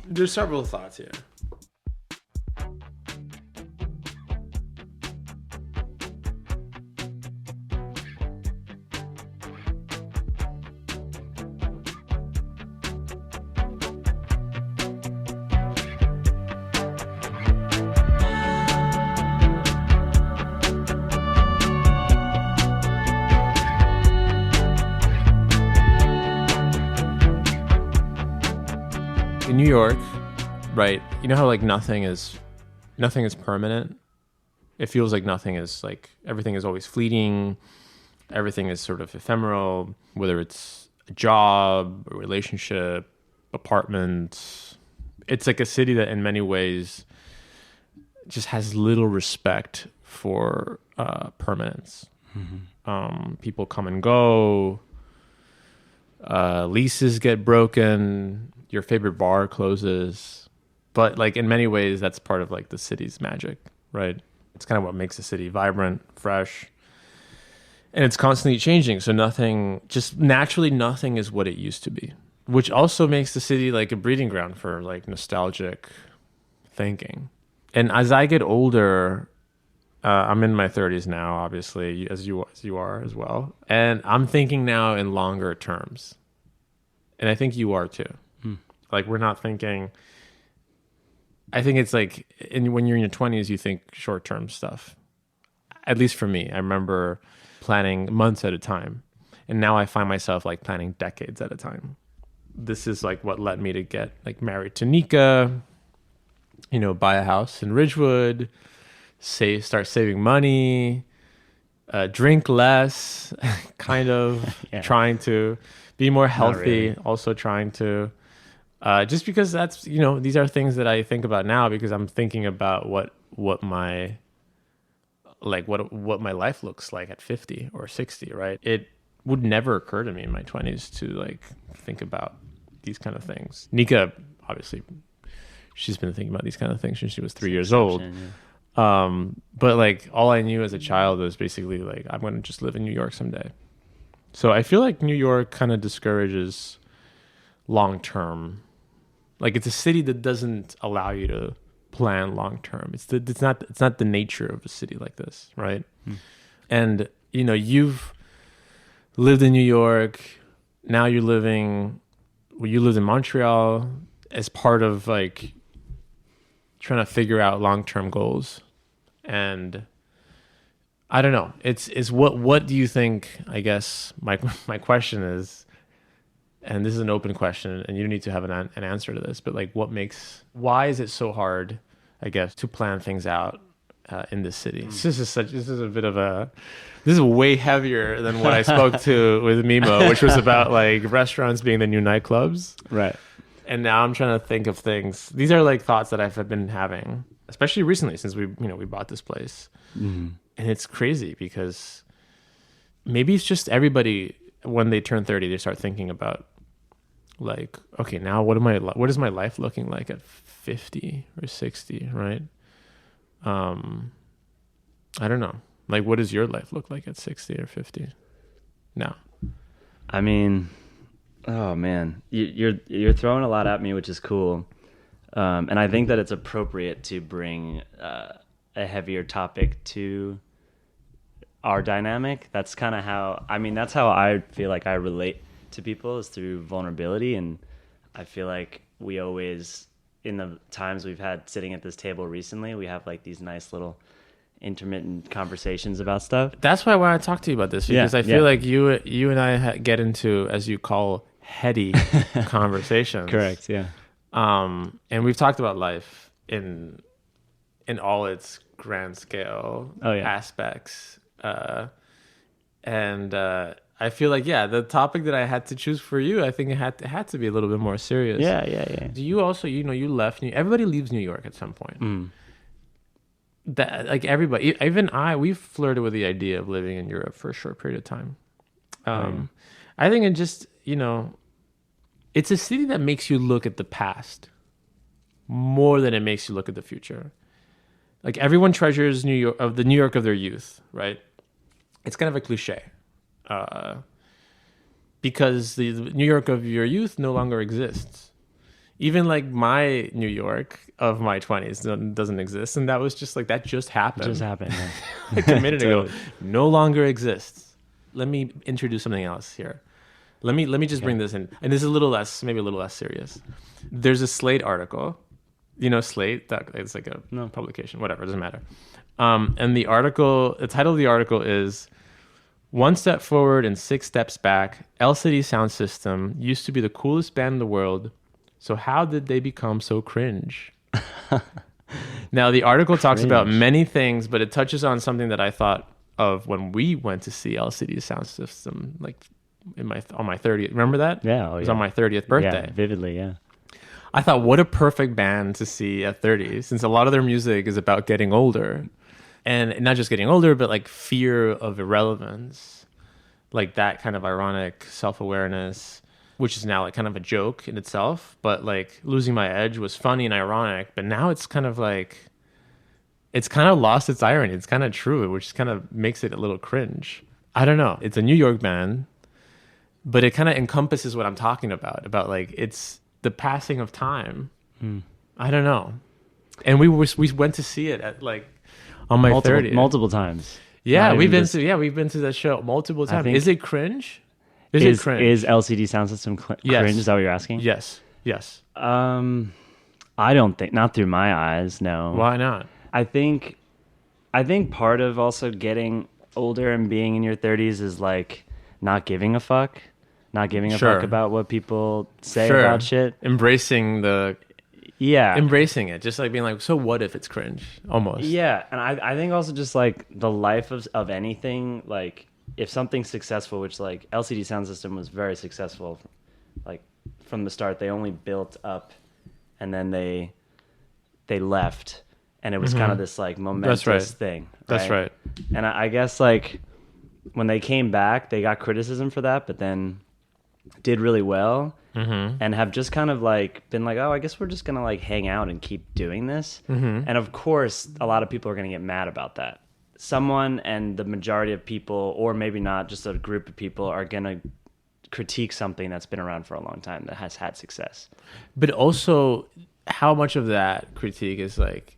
There's several thoughts here. In New York, right? You know how like nothing is permanent? It feels like nothing is like everything is always fleeting. Everything is sort of ephemeral, whether it's a job, a relationship, apartment. It's like a city that in many ways just has little respect for permanence. People come and go. Leases get broken. Your favorite bar closes. But like in many ways, that's part of like the city's magic, right? It's kind of what makes the city vibrant, fresh. And it's constantly changing. So nothing is what it used to be, which also makes the city like a breeding ground for like nostalgic thinking. And as I get older, I'm in my 30s now, obviously, as you are as well. And I'm thinking now in longer terms. And I think you are too. Like we're not thinking, I think it's like when you're in your 20s, you think short-term stuff. At least for me, I remember planning months at a time. And now I find myself like planning decades at a time. This is like what led me to get like married to Nika, buy a house in Ridgewood, start saving money, drink less, kind of trying to be more healthy, really. Also trying to, just because that's, these are things that I think about now because I'm thinking about what my life looks like at 50 or 60, right? It would never occur to me in my 20s to like think about these kind of things. Nika, obviously, she's been thinking about these kind of things since she was 3 years old. But like all I knew as a child was basically like, I'm going to just live in New York someday. So I feel like New York kind of discourages long-term. Like it's a city that doesn't allow you to plan long-term. It's not the nature of a city like this, right? And you've lived in New York. Now you lived in Montreal as part of like trying to figure out long-term goals. And I don't know. It's what do you think? I guess my question is, and this is an open question, and you don't need to have an answer to this, but like, why is it so hard, I guess, to plan things out in this city? This is way heavier than what I spoke to with Mimo, which was about like restaurants being the new nightclubs, right? And now I'm trying to think of things. These are like thoughts that I've been having, especially recently since we bought this place. And it's crazy because maybe it's just everybody when they turn 30, they start thinking about like, okay, now what is my life looking like at 50 or 60, right? I don't know. Like, what does your life look like at 60 or 50 now? I mean, oh man, you're throwing a lot at me, which is cool. And I think that it's appropriate to bring a heavier topic to our dynamic. That's kind of how I feel like I relate to people, is through vulnerability. And I feel like we always, in the times we've had sitting at this table recently, we have like these nice little intermittent conversations about stuff. That's why I want to talk to you about this, because I feel like you and I get into, as you call, heady conversations. Correct. Yeah. And we've talked about life in all its grand scale aspects. And I feel like, the topic that I had to choose for you, I think it had to be a little bit more serious. Yeah. Do you also, you left everybody leaves New York at some point. That, like, everybody, even we've flirted with the idea of living in Europe for a short period of time. I think it just, it's a city that makes you look at the past more than it makes you look at the future. Like, everyone treasures New York, of the New York of their youth, right? It's kind of a cliche. because the New York of your youth no longer exists. Even like my New York of my 20s doesn't exist, and that was just like that just happened. It just happened. Yeah. Like a minute Totally. ago, no longer exists. Let me introduce something else here. Let me just bring this in, and this is maybe a little less serious. There's a Slate article, Slate. It's like a publication, whatever, it doesn't matter. And the title of the article is "One Step Forward and Six Steps Back. LCD Sound System used to be the coolest band in the world. So how did they become so cringe?" Now, the article talks about many things, but it touches on something that I thought of when we went to see LCD Sound System, like on my 30th. Remember that? Yeah. It was on my 30th birthday. Yeah, vividly, yeah. I thought, what a perfect band to see at 30, since a lot of their music is about getting older. And not just getting older, but like fear of irrelevance, like that kind of ironic self-awareness, which is now like kind of a joke in itself. But like Losing My Edge was funny and ironic, but now it's kind of like, it's kind of lost its irony. It's kind of true, which kind of makes it a little cringe. I don't know. It's a New York band, but it kind of encompasses what I'm talking about like it's the passing of time. I don't know. And we went to see it at like on my 30th. Multiple times. Yeah, we've been to that show multiple times. Is it cringe? Is it cringe? Is LCD Sound System cringe? Yes. Is that what you're asking? Yes. I don't think, not through my eyes, no. Why not? I think part of also getting older and being in your 30s is like not giving a fuck Sure. about what people say Sure. about shit. Embracing it, just like being like, so what if it's cringe? Almost. Yeah, and I think also just like the life of anything, like if something's successful, which like LCD Sound System was very successful, like from the start. They only built up, and then they left, and it was kind of this like momentous thing. Right? That's right. And I guess like when they came back, they got criticism for that, but then did really well. And have just kind of like been like, oh, I guess we're just gonna like hang out and keep doing this. And of course, a lot of people are gonna get mad about that. Someone, and the majority of people, or maybe not, just a group of people, are gonna critique something that's been around for a long time that has had success. But also, how much of that critique is like,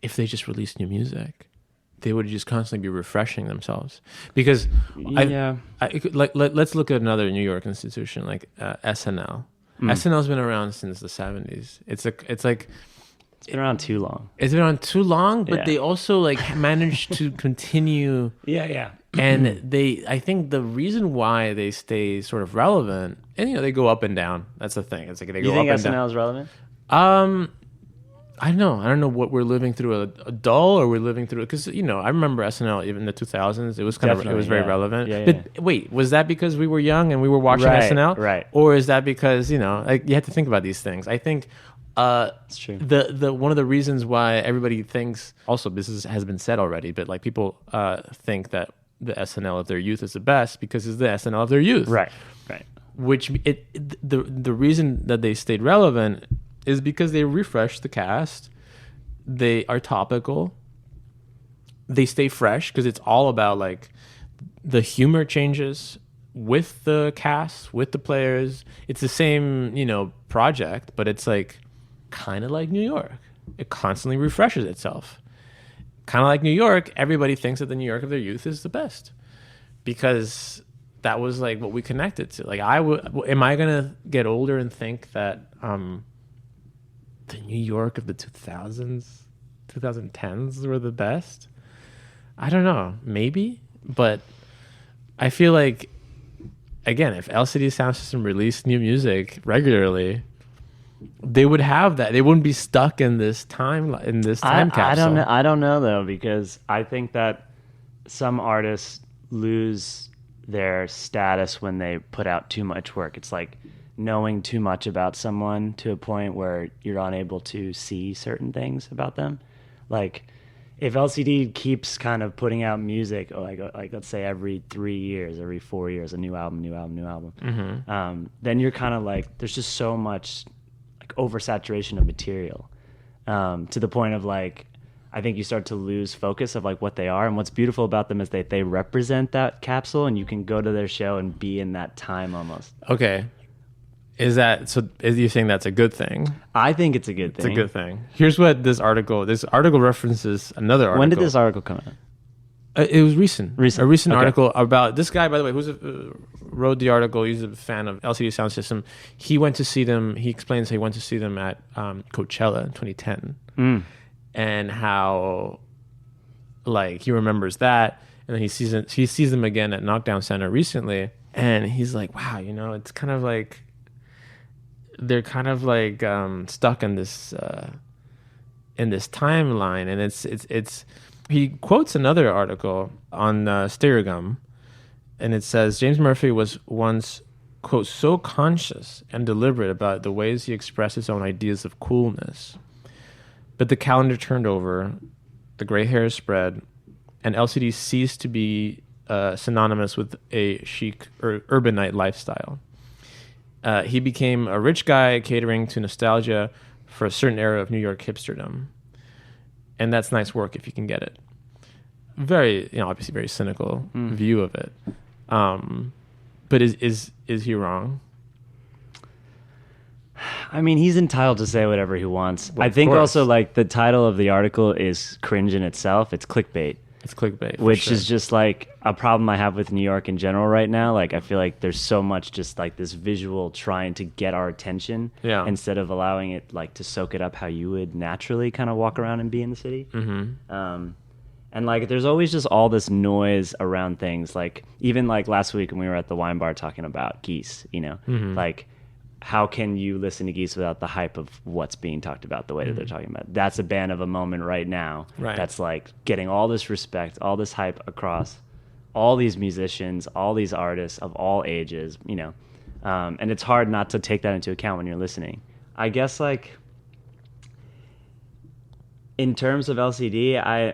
if they just released new music, they would just constantly be refreshing themselves. Because let's look at another New York institution like SNL. SNL's been around since the 70s. It's been around too long. It's been around too long, but Yeah. they also like managed to continue. Yeah. And I think the reason why they stay sort of relevant, and they go up and down. That's the thing. It's like they go You think up and SNL down. is relevant? I don't know what we're living through, a dull, or we're living through, because I remember SNL even in the 2000s. It was it was very relevant. Yeah. But wait, was that because we were young and we were watching SNL? Right. Or is that because like you have to think about these things? I think It's true. the one of the reasons why everybody thinks, also this has been said already, but like people think that the SNL of their youth is the best because it's the SNL of their youth. Right. Which the reason that they stayed relevant is because they refresh the cast. They are topical. They stay fresh because it's all about like the humor changes with the cast, with the players. It's the same, project, but it's like kind of like New York. It constantly refreshes itself. Kind of like New York, everybody thinks that the New York of their youth is the best because that was like what we connected to. Like am I going to get older and think that the New York of the 2000s, 2010s were the best? I don't know, maybe, but I feel like, again, if LCD Sound System released new music regularly, they would have that. They wouldn't be stuck in this time capsule. I don't know though, because I think that some artists lose their status when they put out too much work. It's like knowing too much about someone to a point where you're unable to see certain things about them. Like if LCD keeps kind of putting out music, like let's say every 3 years, every 4 years, a new album, then you're kind of like, there's just so much like oversaturation of material, to the point of like, I think you start to lose focus of like what they are. And what's beautiful about them is they represent that capsule, and you can go to their show and be in that time almost. Okay. Is you saying that's a good thing? I think it's a good thing. It's a good thing. Here's what this article references another article. When did this article come out? It was recent. A recent Okay. article about this guy, by the way, wrote the article. He's a fan of LCD Sound System. He went to see them. He explains he went to see them at Coachella in 2010, and how like he remembers that, and then he sees them again at Knockdown Center recently, and he's like, wow, it's kind of like they're kind of like stuck in this timeline, and it's. He quotes another article on Stereogum, and it says, James Murphy was once, quote, so conscious and deliberate about the ways he expressed his own ideas of coolness. But the calendar turned over, the gray hairs spread, and LCD ceased to be synonymous with a chic or urbanite lifestyle. He became a rich guy catering to nostalgia for a certain era of New York hipsterdom. And that's nice work if you can get it. Very, obviously very cynical view of it. But is he wrong? I mean, he's entitled to say whatever he wants. Well, I think course. also like the title of the article is cringe in itself. It's clickbait. It's clickbait. Which is just like a problem I have with New York in general right now. Like I feel like there's so much just like this visual trying to get our attention instead of allowing it like to soak it up how you would naturally kind of walk around and be in the city. And like there's always just all this noise around things. Like even like last week when we were at the wine bar talking about Geese, like how can you listen to Geese without the hype of what's being talked about the way that they're talking about? That's a band of a moment right now. Right. That's like getting all this respect, all this hype across all these musicians, all these artists of all ages, and it's hard not to take that into account when you're listening. I guess like in terms of LCD,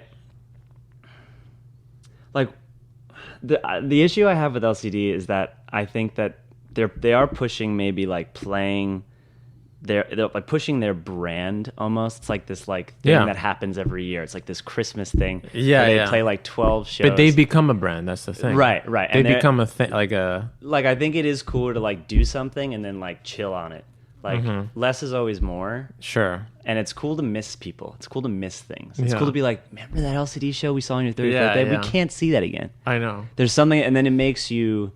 the issue I have with LCD is that I think that they are pushing maybe like playing they're like pushing their brand almost. It's like this like thing that happens every year. It's like this Christmas thing. Yeah, where they play like 12 shows. But they become a brand. That's the thing. Right. They become a thing. Like I think it is cooler to like do something and then like chill on it. Like less is always more. Sure. And it's cool to miss people. It's cool to miss things. It's cool to be like, remember that LCD show we saw on your 30th birthday? Yeah. We can't see that again. I know. There's something, and then it makes you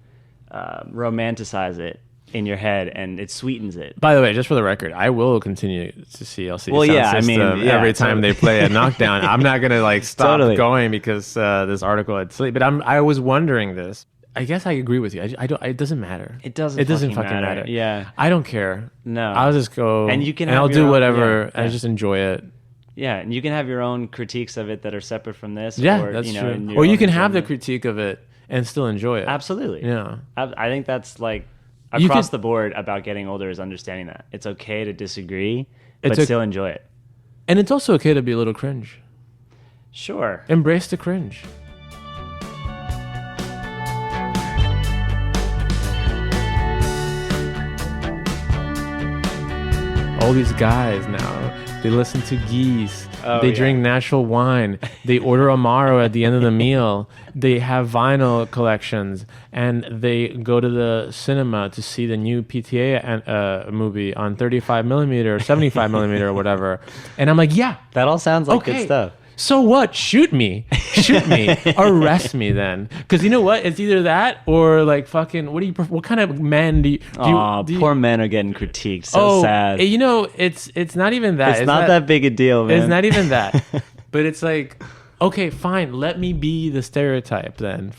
romanticize it in your head, and it sweetens it. By the way, just for the record, I will continue to see LCD Sound System every time they play a Knockdown. I'm not gonna like stop going because this article had sleep. But I was wondering this. I guess I agree with you. I don't. It doesn't matter. It doesn't fucking matter. Yeah. I don't care. No. I'll just go and you can. And I'll do whatever. And just enjoy it. Yeah, and you can have your own critiques of it that are separate from this. Yeah, or, that's true. Or you can have the critique of it and still enjoy it. Absolutely. Yeah. I think that's like across the board about getting older is understanding that it's okay to disagree, but still enjoy it. And it's also okay to be a little cringe. Sure. Embrace the cringe. All these guys now, they listen to Geese. They drink natural wine. They order Amaro at the end of the meal. They have vinyl collections, and they go to the cinema to see the new PTA movie on 35 millimeter or 75 millimeter or whatever. And I'm like, yeah, that all sounds like good stuff. So what? Shoot me. Arrest me then. Because you know what? It's either that or like fucking. What kind of men do you? Poor men are getting critiqued. So sad. It's not even that. It's not that big a deal, man. It's not even that. But it's like, okay, fine. Let me be the stereotype then.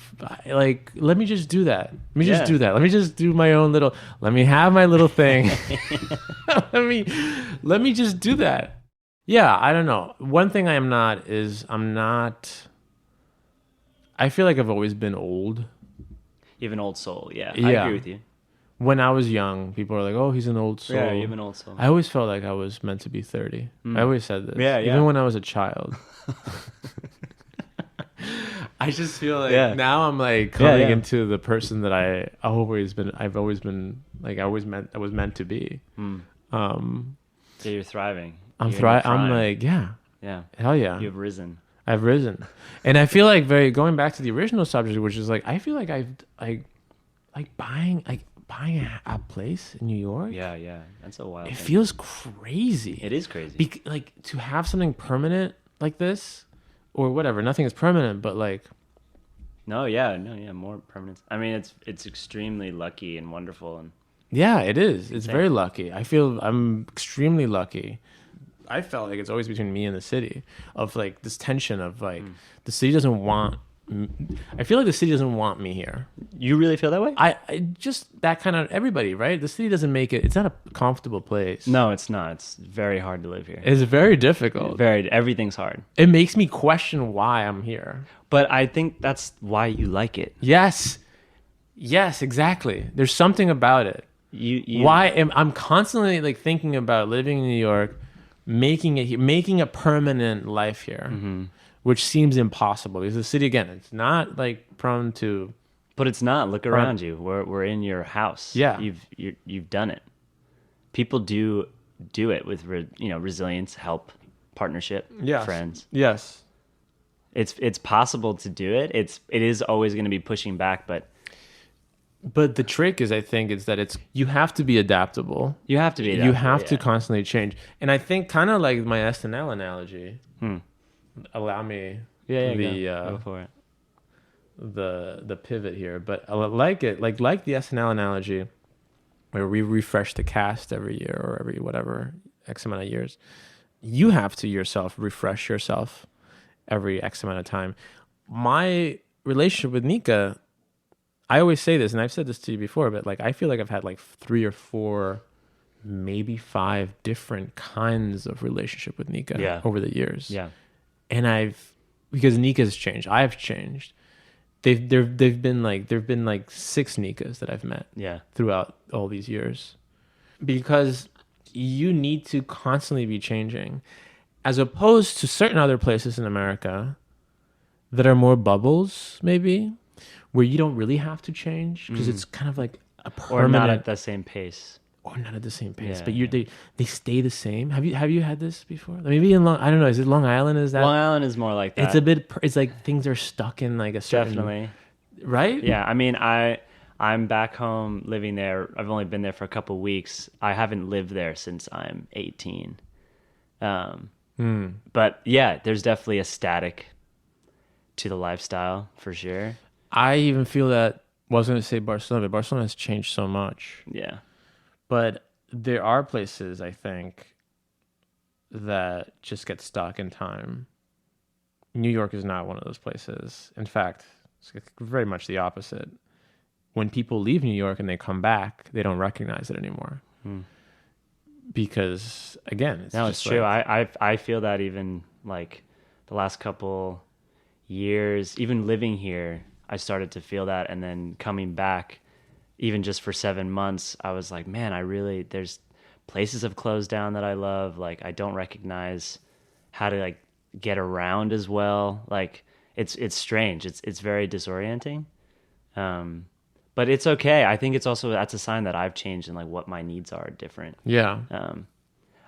Like, let me just do that. Let me just do that. Let me just do my own little. Let me have my little thing. Let me just do that. Yeah, I don't know. One thing I feel like I've always been old. You have an old soul, yeah. I agree with you. When I was young, people were like, oh, he's an old soul. Yeah, you have an old soul. I always felt like I was meant to be 30. I always said this. Yeah. Even when I was a child. I just feel like now I'm like coming into the person that I was meant to be. So you're thriving. I'm like, yeah. Yeah. Hell yeah. You've risen. I've risen. And I feel like going back to the original subject, which is like, I feel like buying a place in New York. Yeah, yeah. That's a wild It thing. feels crazy. It is crazy. Like to have something permanent like this or whatever. Nothing is permanent, but like, No, yeah, more permanence. I mean, it's extremely lucky and wonderful, and yeah, it is. It's Insane. very lucky. I feel I'm extremely lucky. I felt like it's always between me and the city of like this tension of like the city doesn't want. I feel like the city doesn't want me here. you really feel that way? I just that kind of everybody, right? The city doesn't make it. It's not a comfortable place. No, it's not. It's very hard to live here. It's very difficult. Everything's hard. It makes me question why I'm here. But I think that's why you like it. Yes, exactly. There's something about it. I'm constantly like thinking about living in New York, making a permanent life here, which seems impossible because the city, again, it's not like prone to. But it's not. Look around you. We're in your house. Yeah. You've done it. People do it with resilience, help, partnership, friends. Yes. It's possible to do it. It is always going to be pushing back, but the trick is, I think, is that you have to be adaptable. you have to be. You have to constantly change. And I think kind of like my SNL analogy. Allow me go for it. the pivot here, but I like it like the SNL analogy where we refresh the cast every year or every whatever X amount of years. You have to yourself refresh yourself every X amount of time. My relationship with Nika, I always say this, and I've said this to you before, but like I feel like I've had like 3 or 4, maybe 5 different kinds of relationship with Nika over the years. Yeah. And because Nika's changed, I've changed. There've been like 6 Nikas that I've met throughout all these years, because you need to constantly be changing, as opposed to certain other places in America that are more bubbles, maybe, where you don't really have to change because it's kind of like a permanent, or not at the same pace. Or not at the same pace, but they stay the same. Have you had this before? Maybe in I don't know. Is it Long Island? Is that Long Island is more like that? It's a bit. It's like things are stuck in like a certain. Definitely. Right? Yeah. I mean, I'm back home living there. I've only been there for a couple weeks. I haven't lived there since I'm 18. But yeah, there's definitely a static to the lifestyle for sure. I even feel that. I was going to say Barcelona, but Barcelona has changed so much. Yeah. But there are places, I think, that just get stuck in time. New York is not one of those places. In fact, it's very much the opposite. When people leave New York and they come back, they don't recognize it anymore. Because, again, it's true. I feel that even like the last couple years, even living here, I started to feel that. And then coming back, even just for 7 months, I was like, man, there's places have closed down that I love. Like, I don't recognize how to like get around as well. Like, it's strange. It's very disorienting. But it's okay. I think that's a sign that I've changed and like what my needs are different. Yeah.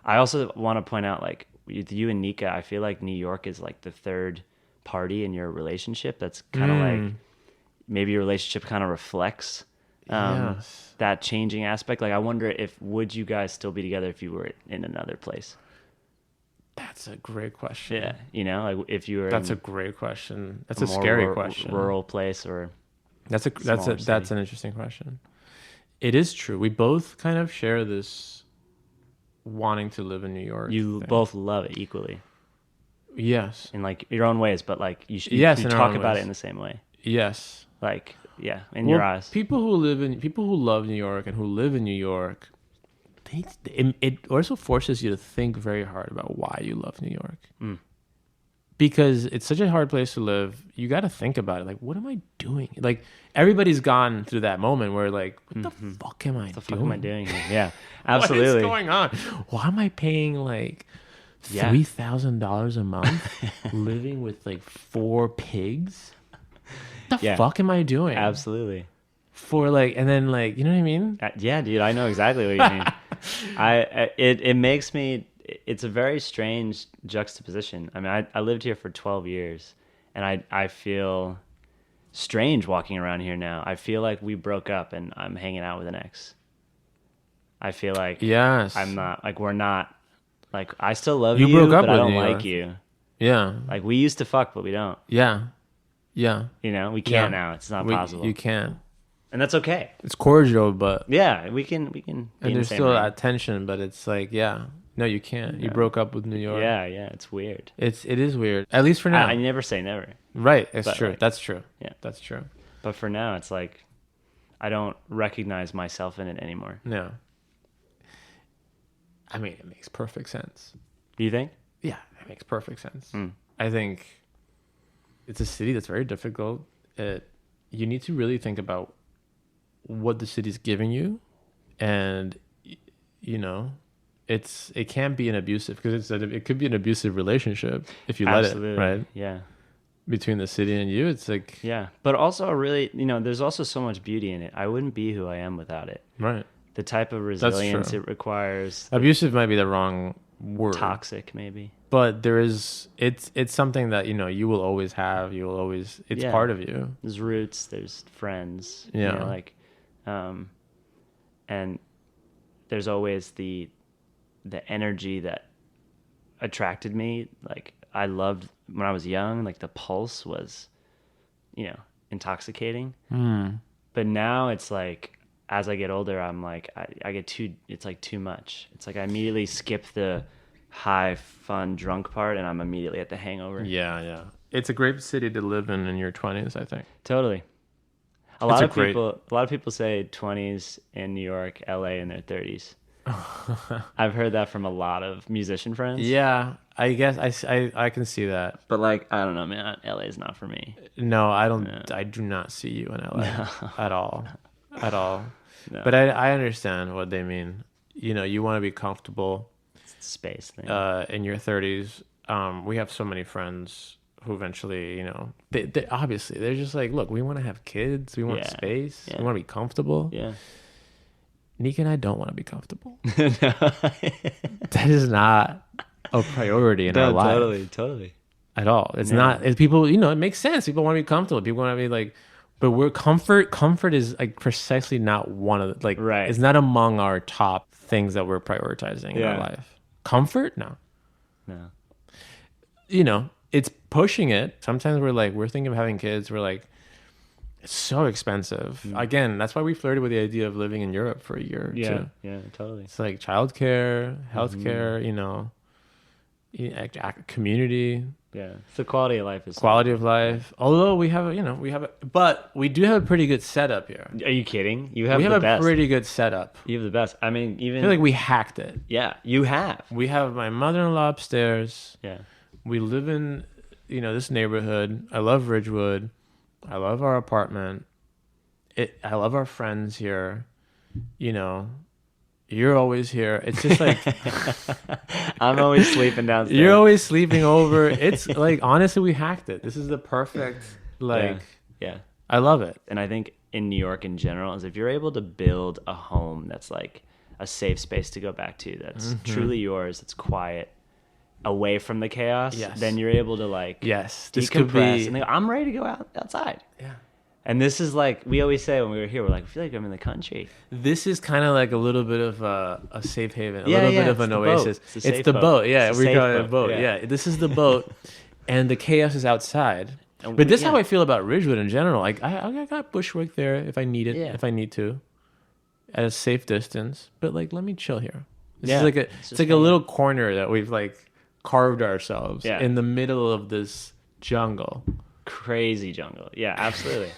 I also want to point out, like, with you and Nika, I feel like New York is like the third party in your relationship. That's kind of like maybe your relationship kind of reflects that changing aspect. Like, I wonder would you guys still be together if you were in another place? That's a great question. Yeah, like if you were. That's a great question. That's a scary question. Rural place or. That's an interesting question. It is true. We both kind of share this wanting to live in New York. You both love it equally. Yes. In like your own ways, but like you talk about it in the same way. Yes. Like, yeah, in your eyes. People who love New York and who live in New York, it also forces you to think very hard about why you love New York. Because it's such a hard place to live. You got to think about it. Like, what am I doing? Like, everybody's gone through that moment where like, what the fuck am I doing? What the fuck am I doing here? Yeah, absolutely. What is going on? Why am I paying like $3,000 a month living with like 4 pigs? What the fuck am I doing? Absolutely. For like, and then like, you know what I mean? Yeah, dude, I know exactly what you mean. It it's a very strange juxtaposition. I mean, I lived here for 12 years, and I feel strange walking around here now. I feel like we broke up and I'm hanging out with an ex. I feel like Yes. I'm not, like, we're not, like, I still love You you, broke up but I with don't New like York. you. Yeah. Like, we used to fuck, but we don't. Yeah. Yeah. You know, we can't Yeah. now. It's not possible. You can't. And that's okay. It's cordial, but Yeah, we can be and in the there's same still room. that tension, but it's like, yeah. No, you can't. You broke up with New York. Yeah, it's weird. It is weird. At least for now. I never say never. Right. It's But, true. like, That's true. yeah. That's true. But for now, it's like I don't recognize myself in it anymore. No. I mean, it makes perfect sense. Do you think? Yeah, it makes perfect sense. Mm. I think it's a city that's very difficult. You need to really think about what the city's giving you, and you know, it can't be an abusive, because it could be an abusive relationship if you let it, right? Yeah. Between the city and you, it's like, Yeah. But also really, there's also so much beauty in it. I wouldn't be who I am without it. right. The type of resilience true. it requires. Abusive might be the wrong word. Toxic, maybe. But it's something that, you will always have. You will always, it's Yeah. part of you. There's roots, there's friends. Yeah. And there's always the energy that attracted me. Like, I loved when I was young, like, the pulse was, intoxicating. But now it's like, as I get older, I'm like, I get it's like too much. It's like I immediately skip the high, fun, drunk part, and I'm immediately at the hangover. Yeah. It's a great city to live in your 20s, I think. Totally. A lot of people say 20s in New York, LA in their 30s. I've heard that from a lot of musician friends. Yeah, I guess I can see that. But, like, I don't know, man. LA is not for me. No, I don't. No. I do not see you in LA at all. No. But I understand what they mean. You want to be comfortable. It's the space thing. In your 30s. We have so many friends who eventually, they obviously they're just like, look, we want to have kids. We want space. Yeah. We want to be comfortable. Yeah. Nick and I don't want to be comfortable. That is not a priority in our life. Totally. At all. It's not. It's people. It makes sense. People want to be comfortable. People want to be like, but comfort is like precisely not one of the, like. Right. It's not among our top things that we're prioritizing in our life. Comfort, no. It's pushing it. Sometimes we're thinking of having kids. We're like, it's so expensive. Again, that's why we flirted with the idea of living in Europe for a year or two. Yeah, totally. It's like childcare, healthcare, community. Yeah, the quality of life is Quality of life. Although but we do have a pretty good setup here. Are you kidding? We have the a best. pretty good setup. You have the best. I mean, I even feel like we hacked it. yeah, you have. We have my mother-in-law upstairs. Yeah. We live in, this neighborhood. I love Ridgewood. I love our apartment. I love our friends here. You're always here. It's just like I'm always sleeping downstairs. you're always sleeping over. It's like, honestly, we hacked it. This is the perfect, like, yeah. I love it. And I think in New York in general is if you're able to build a home that's like a safe space to go back to, that's truly yours, that's quiet, away from the chaos, then you're able to, like, Yes, decompress this could be. and I'm ready to go outside. Yeah. And this is like, we always say when we were here, we're like, I feel like I'm in the country. This is kind of like a little bit of a safe haven, a Yeah, little yeah, bit of it's an the oasis. boat. It's the It's safe the boat. boat. Yeah, It's a we safe call it a boat. boat. Yeah. Yeah, this is the boat, and the chaos is outside. And But this is yeah. how I feel about Ridgewood in general. Like, I got bushwork there if I need it, Yeah. if I need to, at a safe distance. But, like, let me chill here. This Yeah. is like It's it's just like a hanging. little corner that we've, like, carved ourselves Yeah. in the middle of this jungle. Crazy jungle. Yeah, absolutely.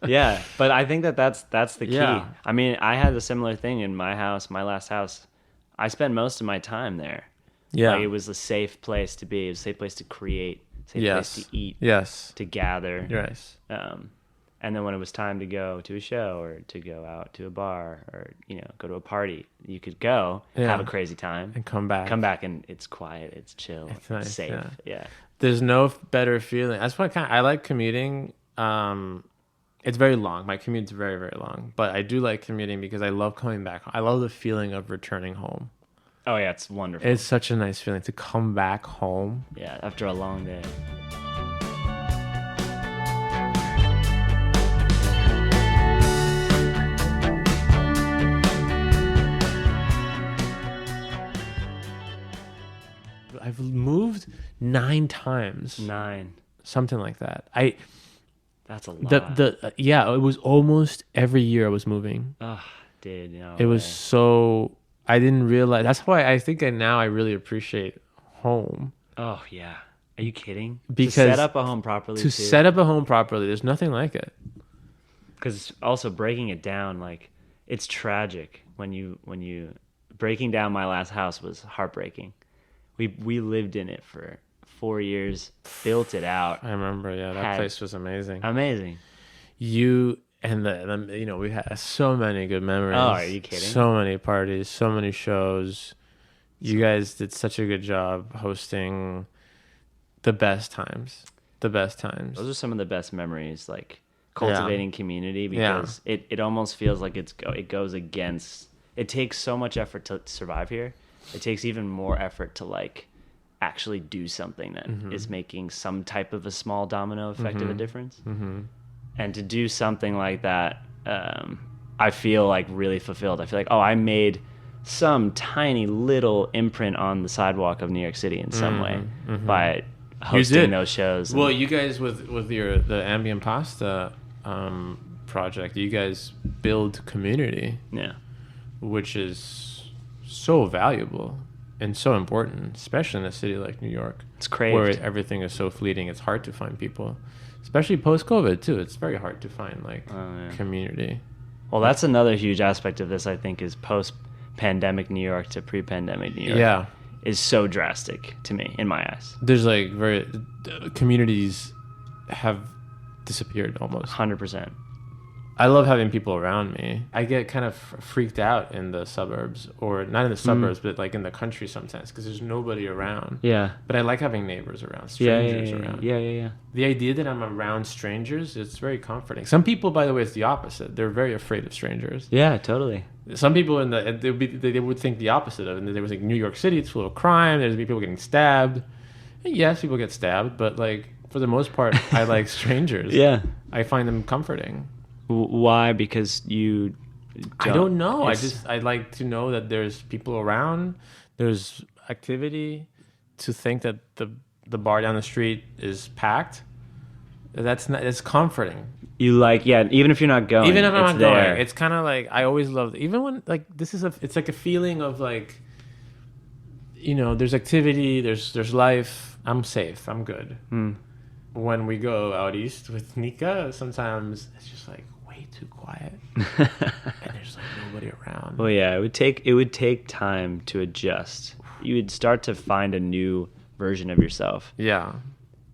Yeah, but I think that's the key. Yeah. I mean, I had a similar thing in my house, my last house. I spent most of my time there. Yeah. Like, it was a safe place to be. It was a safe place to create, safe Yes. place to eat, Yes. to gather. Yes. And then when it was time to go to a show or to go out to a bar or, go to a party, you could go, have a crazy time, And come back. and it's quiet, it's chill, it's nice, safe. yeah. Yeah. There's no better feeling. That's why I like commuting. It's very long. My commute's very, very long. But I do like commuting because I love coming back. I love the feeling of returning home. Oh yeah, it's wonderful. It's such a nice feeling to come back home. Yeah, after a long day. I've moved 9 times. 9. Something like that. That's a lot. Yeah, it was almost every year I was moving. Oh, dude, no It was way. so, I didn't realize. That's why I think now I really appreciate home. Oh yeah. Are you kidding? Because to set up a home properly. Set up a home properly, there's nothing like it. Because also breaking it down, like it's tragic when you breaking down my last house was heartbreaking. We lived in it for 4 years, built it out. I remember, yeah, that place was amazing. Amazing. You and we had so many good memories. Oh, are you kidding? So many parties, so many shows. You guys did such a good job hosting the best times. The best times. Those are some of the best memories, like cultivating community, because it almost feels like it goes against. It takes so much effort to survive here. It takes even more effort to like actually do something that is making some type of a small domino effect of a difference. And to do something like that, I feel like really fulfilled. I feel like, oh, I made some tiny little imprint on the sidewalk of New York City in some way by hosting those shows. Well, you guys with the ambient pasta project, you guys build community. Yeah. Which is so valuable and so important, especially in a city like New York. It's craved. Where everything is so fleeting. It's hard to find people, especially post-COVID too. It's very hard to find community. Well, that's another huge aspect of this, I think, is post-pandemic New York to pre-pandemic New York. Yeah. Is so drastic to me, in my eyes. There's communities have disappeared almost. 100%. I love having people around me. I get kind of freaked out in the suburbs, or not in the suburbs, but like in the country sometimes, because there's nobody around. Yeah. But I like having neighbors around, strangers around. Yeah. The idea that I'm around strangers, it's very comforting. Some people, by the way, it's the opposite. They're very afraid of strangers. Yeah, totally. Some people they would think the opposite of it. And they would think New York City, it's full of crime. There's people getting stabbed. And yes, people get stabbed, but like for the most part, I like strangers. Yeah. I find them comforting. Why? Because I don't know. I like to know that there's people around. There's activity. To think that the bar down the street is packed. It's comforting. You like, even if you're not going. Even if I'm not there. going, it's kind of like I always love. Even when like it's like a feeling of like, there's activity. There's life. I'm safe. I'm good. When we go out east with Nika, sometimes it's just like way too quiet, and there's like nobody around. Well, yeah, it would take time to adjust. You would start to find a new version of yourself. Yeah,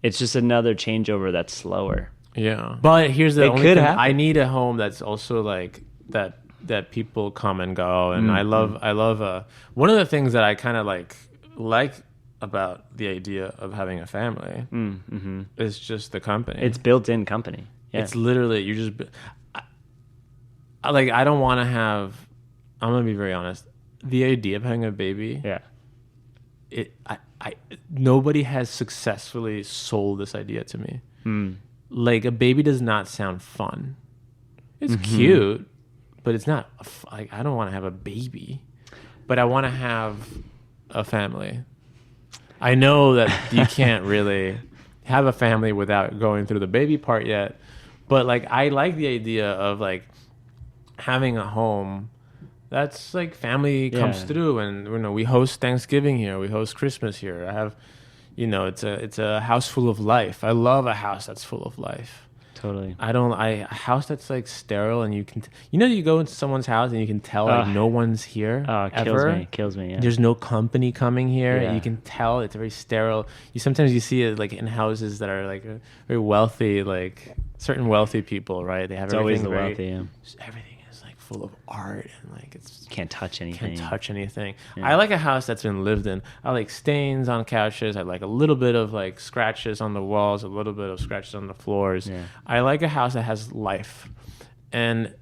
it's just another changeover that's slower. Yeah, but here's the only thing. Happen. I need a home that's also like that people come and go, and I love one of the things that I kind of like about the idea of having a family is just the company. It's built-in company. Yeah. It's literally I don't want to have. I'm gonna be very honest. The idea of having a baby. Yeah. Nobody has successfully sold this idea to me. Like a baby does not sound fun. It's cute, but it's not like I don't want to have a baby, but I want to have a family. I know that you can't really have a family without going through the baby part yet, but like I like the idea of like having a home that's like family comes through, and we host Thanksgiving here, we host Christmas here. I have, it's a house full of life. I love a house that's full of life. Totally. A house that's like sterile, and you can, you go into someone's house and you can tell like no one's here. Oh, ever. Kills me. Yeah. There's no company coming here. Yeah. You can tell it's very sterile. Sometimes you see it like in houses that are like very wealthy, like certain wealthy people, right? They have always the very, wealthy. Yeah. Everything is like full of art, and like it's can't touch anything. Yeah. I like a house that's been lived in. I like stains on couches. I like a little bit of like scratches on the walls, a little bit of scratches on the floors. Yeah. I like a house that has life, and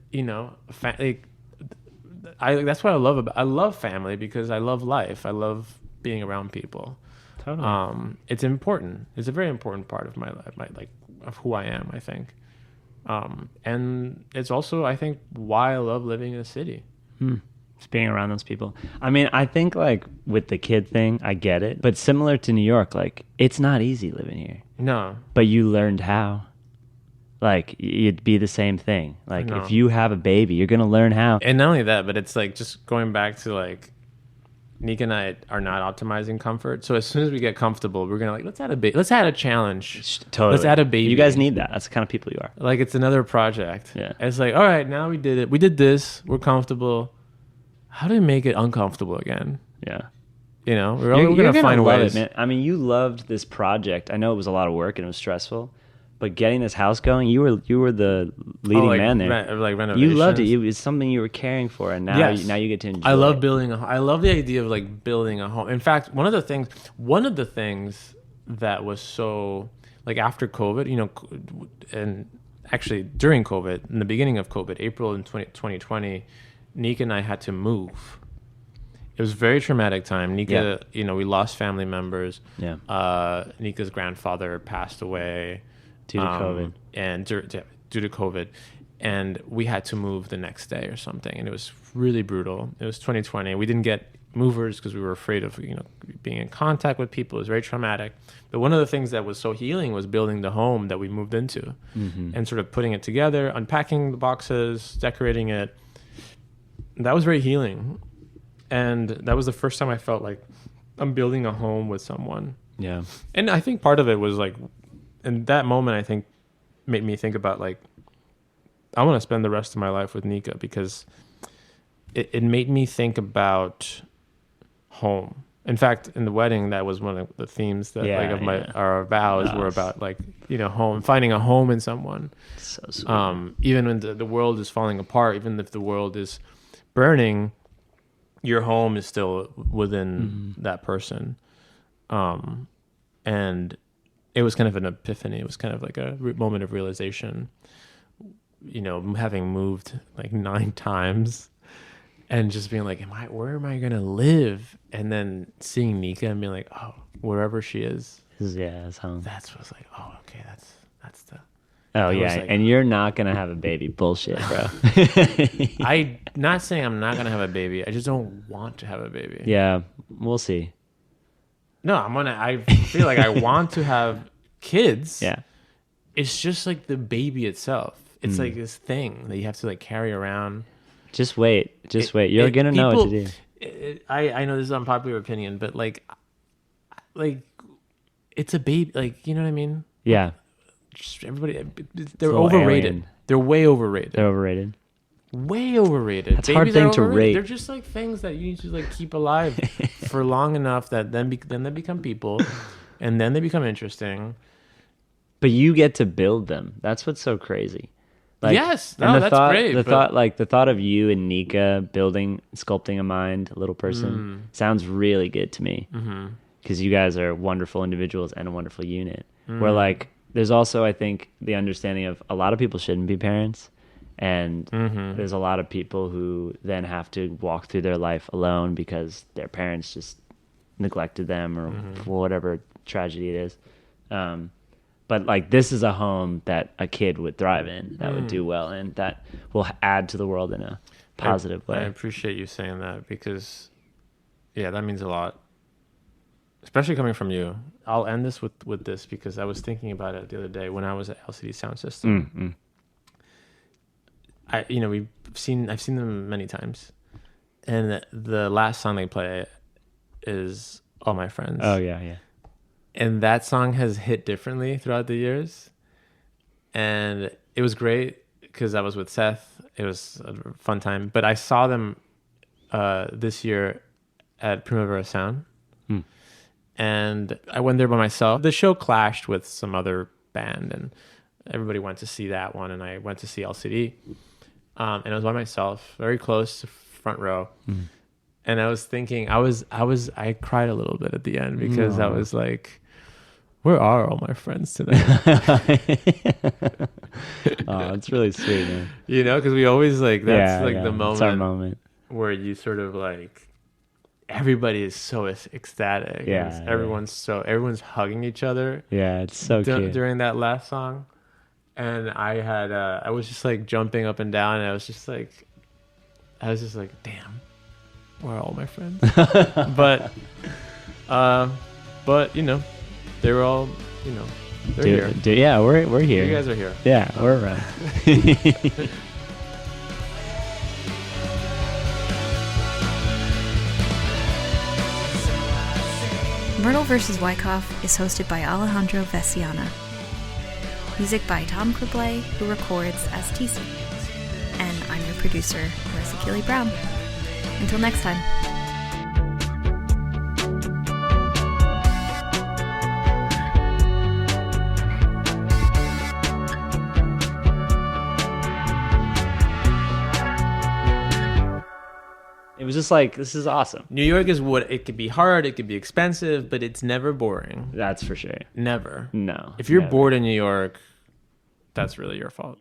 that's what I love about. I love family because I love life. I love being around people. Totally. It's important. It's a very important part of my life, of who I am, I think. And it's also, I think, why I love living in a city. Just being around those people. I mean, I think like with the kid thing, I get it. But similar to New York, like it's not easy living here. No. But you learned how. Like it'd be the same thing. Like if you have a baby, you're gonna learn how. And not only that, but it's like just going back to like Nika and I are not optimizing comfort. So as soon as we get comfortable, we're gonna like let's add a challenge. Totally. Let's add a baby. You guys need that. That's the kind of people you are. Like it's another project. Yeah. And it's like, all right, now we did it. We did this. We're comfortable. How do we make it uncomfortable again? Yeah. You know, we're gonna find ways. It, man. I mean, you loved this project. I know it was a lot of work and it was stressful, but getting this house going, you were the leading man there. Like renovations. You loved it. It was something you were caring for, and now now you get to enjoy. I love building I love the idea of like building a home. In fact, one of the things that was so like after COVID, you know, and actually during COVID, in the beginning of COVID, April in 2020, Nika and I had to move. It was a very traumatic time. Nika, you know, we lost family members. Yeah. Nika's grandfather passed away due to COVID. And due to COVID. And we had to move the next day or something. And it was really brutal. It was 2020. We didn't get movers because we were afraid of, you know, being in contact with people. It was very traumatic. But one of the things that was so healing was building the home that we moved into and sort of putting it together, unpacking the boxes, decorating it. That was very healing. And that was the first time I felt like I'm building a home with someone. Yeah. And I think part of it was like, in that moment, I think made me think about like, I want to spend the rest of my life with Nika because it made me think about home. In fact, in the wedding, that was one of the themes that our vows were about, like, you know, home, finding a home in someone. So sweet. Even when the world is falling apart, even if the world is burning, your home is still within that person. And it was kind of an epiphany. It was kind of like a moment of realization, you know, having moved like 9 times and just being like, where am I going to live? And then seeing Nika and being like, oh, wherever she is. It's home. That's what's like, oh, okay. That's the. Oh yeah, like, and you're not gonna have a baby. Bullshit, bro. I'm not saying I'm not gonna have a baby. I just don't want to have a baby. Yeah, we'll see. No, I feel like I want to have kids. Yeah. It's just like the baby itself. It's like this thing that you have to like carry around. Just wait. You're gonna know what to do. I know this is an unpopular opinion, but like it's a baby. Like, you know what I mean? Yeah. Just everybody, they're overrated. Alien. They're way overrated. They're overrated. Way overrated. That's a hard thing to rate. They're just like things that you need to like keep alive for long enough that then they become people, and then they become interesting. But you get to build them. That's what's so crazy. Like, yes, no, that's great. The thought of you and Nika sculpting a mind, a little person, sounds really good to me. Because you guys are wonderful individuals and a wonderful unit. Where like, there's also, I think, the understanding of a lot of people shouldn't be parents. And there's a lot of people who then have to walk through their life alone because their parents just neglected them or for whatever tragedy it is. But like, this is a home that a kid would thrive in, that would do well in, that will add to the world in a positive way. I appreciate you saying that because, yeah, that means a lot. Especially coming from you. I'll end this with this because I was thinking about it the other day when I was at LCD Sound System. I've seen them many times, and the last song they play is "All My Friends." Oh yeah. And that song has hit differently throughout the years, and it was great because I was with Seth. It was a fun time. But I saw them this year at Primavera Sound. And I went there by myself. The show clashed with some other band, and everybody went to see that one, and I went to see LCD. And I was by myself, very close to front row. And I was thinking, I cried a little bit at the end because I was like, where are all my friends tonight? Oh, it's really sweet, man. You know, because we always like, that's the moment. It's our moment. where you sort of like everybody is so ecstatic. Yeah, And everyone's hugging each other. Yeah, it's so cute. During that last song. And I was just like jumping up and down, and I was just like, damn, where are all my friends? but you know, they were all, you know, they're here. Yeah, we're here. You guys are here. Yeah, we're around. Myrtle vs. Wyckoff is hosted by Alejandro Veciana. Music by Tom Criblez, who records as teasea. And I'm your producer, Marissa Keeley Brown. Until next time. It was just like, this is awesome. New York is what it could be hard, it could be expensive, but it's never boring. That's for sure. Never. No. If you're never. bored in New York, that's really your fault.